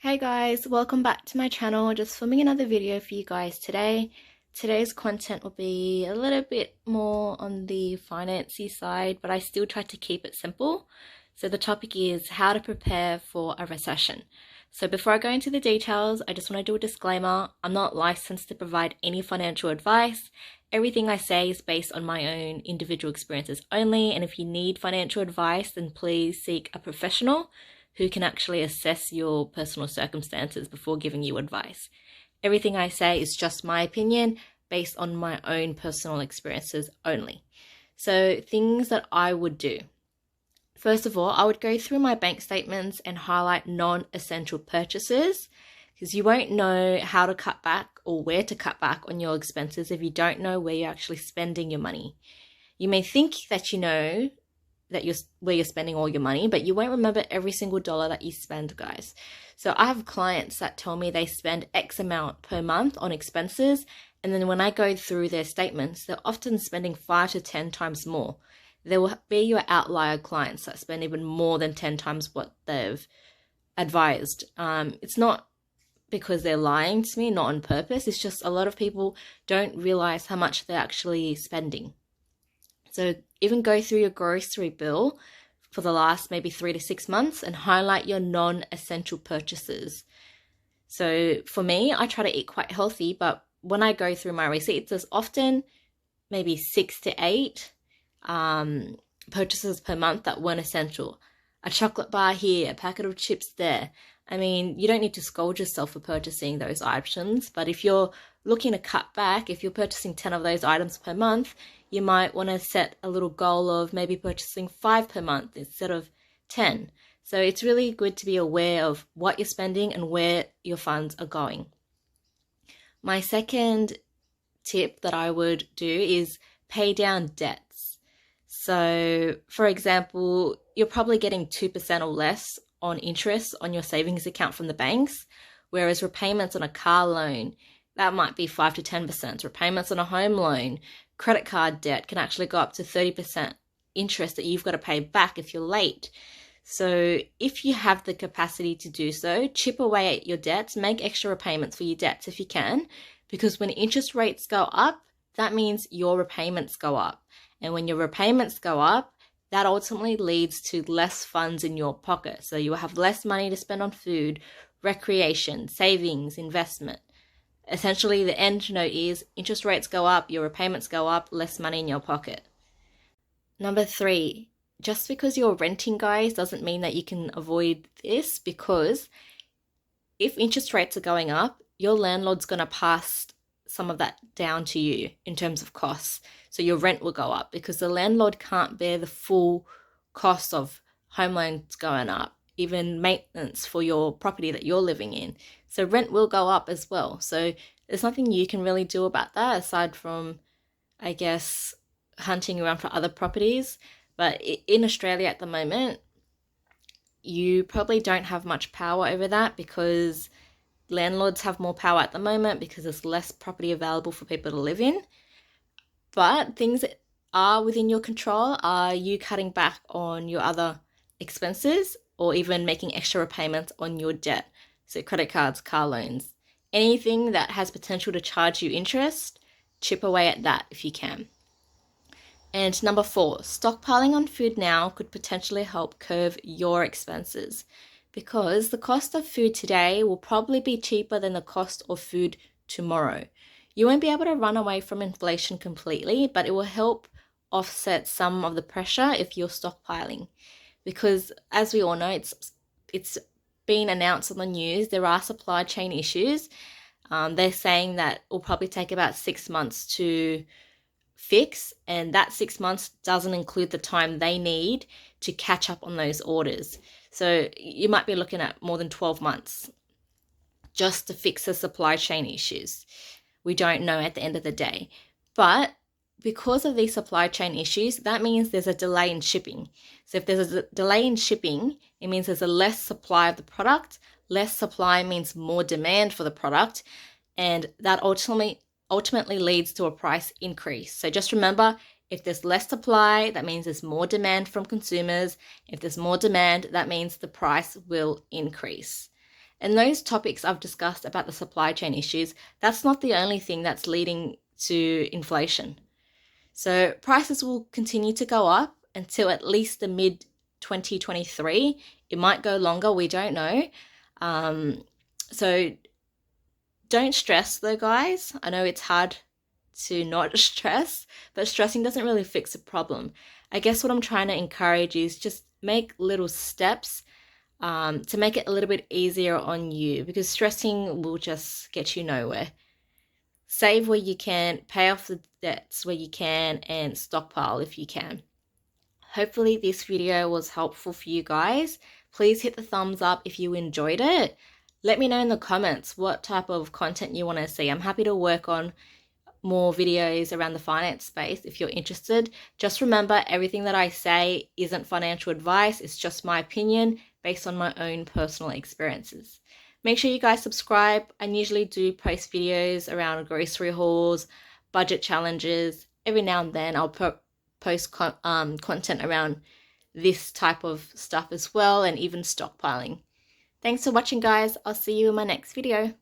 Hey guys, welcome back to my channel. Just filming another video for you guys today. Today's content will be a little bit more on the financy side, but I still try to keep it simple. So the topic is how to prepare for a recession. So before I go into the details, I just want to do a disclaimer. I'm not licensed to provide any financial advice. Everything I say is based on my own individual experiences only, and if you need financial advice, then please seek a professional who can actually assess your personal circumstances before giving you advice. Everything I say is just my opinion based on my own personal experiences only. So things that I would do. First of all, I would go through my bank statements and highlight non-essential purchases because you won't know how to cut back or where to cut back on your expenses if you don't know where you're actually spending your money. You may think that you know where you're spending all your money, but you won't remember every single dollar that you spend, guys. So I have clients that tell me they spend X amount per month on expenses, and then when I go through their statements, they're often spending 5 to 10 times more. There will be your outlier clients that spend even more than 10 times what they've advised. It's not because they're lying to me, not on purpose. It's just a lot of people don't realize how much they're actually spending. So even go through your grocery bill for the last maybe 3 to 6 months and highlight your non-essential purchases. So for me, I try to eat quite healthy, but when I go through my receipts, there's often maybe 6 to 8 purchases per month that weren't essential. A chocolate bar here, a packet of chips there. I mean, you don't need to scold yourself for purchasing those items, but if you're looking to cut back, if you're purchasing 10 of those items per month, you might want to set a little goal of maybe purchasing 5 per month instead of 10. So it's really good to be aware of what you're spending and where your funds are going. My second tip that I would do is pay down debts. So for example, you're probably getting 2% or less on interest on your savings account from the banks, whereas repayments on a car loan, that might be 5 to 10%. Repayments on a home loan, credit card debt can actually go up to 30% interest that you've got to pay back if you're late. So if you have the capacity to do so, chip away at your debts, make extra repayments for your debts if you can, because when interest rates go up, that means your repayments go up. And when your repayments go up, that ultimately leads to less funds in your pocket. So you will have less money to spend on food, recreation, savings, investment. Essentially, the end note is interest rates go up, your repayments go up, less money in your pocket. Number 3, just because you're renting, guys, doesn't mean that you can avoid this, because if interest rates are going up, your landlord's going to pass some of that down to you in terms of costs. So your rent will go up because the landlord can't bear the full cost of home loans going up, even maintenance for your property that you're living in. So rent will go up as well. So there's nothing you can really do about that aside from, I guess, hunting around for other properties. But in Australia at the moment, you probably don't have much power over that because landlords have more power at the moment because there's less property available for people to live in. But things that are within your control are you cutting back on your other expenses or even making extra repayments on your debt. So credit cards, car loans, anything that has potential to charge you interest, chip away at that if you can. And number 4, stockpiling on food now could potentially help curb your expenses, because the cost of food today will probably be cheaper than the cost of food tomorrow. You won't be able to run away from inflation completely, but it will help offset some of the pressure if you're stockpiling. Because as we all know, it's been announced on the news, there are supply chain issues. They're saying that it will probably take about 6 months to fix, and that 6 months doesn't include the time they need to catch up on those orders. So you might be looking at more than 12 months just to fix the supply chain issues. We don't know at the end of the day. But because of these supply chain issues, that means there's a delay in shipping. So if there's a delay in shipping, it means there's a less supply of the product. Less supply means more demand for the product, and that ultimately leads to a price increase. So just remember, if there's less supply, that means there's more demand from consumers. If there's more demand, that means the price will increase. And those topics I've discussed about the supply chain issues, that's not the only thing that's leading to inflation. So prices will continue to go up until at least the mid 2023. It might go longer, we don't know. So don't stress though, guys. I know it's hard to not stress, but stressing doesn't really fix the problem. I guess what I'm trying to encourage is just make little steps to make it a little bit easier on you, because stressing will just get you nowhere. Save where you can, pay off the debts where you can, and stockpile if you can. Hopefully this video was helpful for you guys. Please hit the thumbs up if you enjoyed it. Let me know in the comments what type of content you want to see. I'm happy to work on more videos around the finance space if you're interested. Just remember, everything that I say isn't financial advice. It's just my opinion based on my own personal experiences. Make sure you guys subscribe. I usually do post videos around grocery hauls, budget challenges. Every now and then I'll post content around this type of stuff as well, and even stockpiling. Thanks for watching, guys. I'll see you in my next video.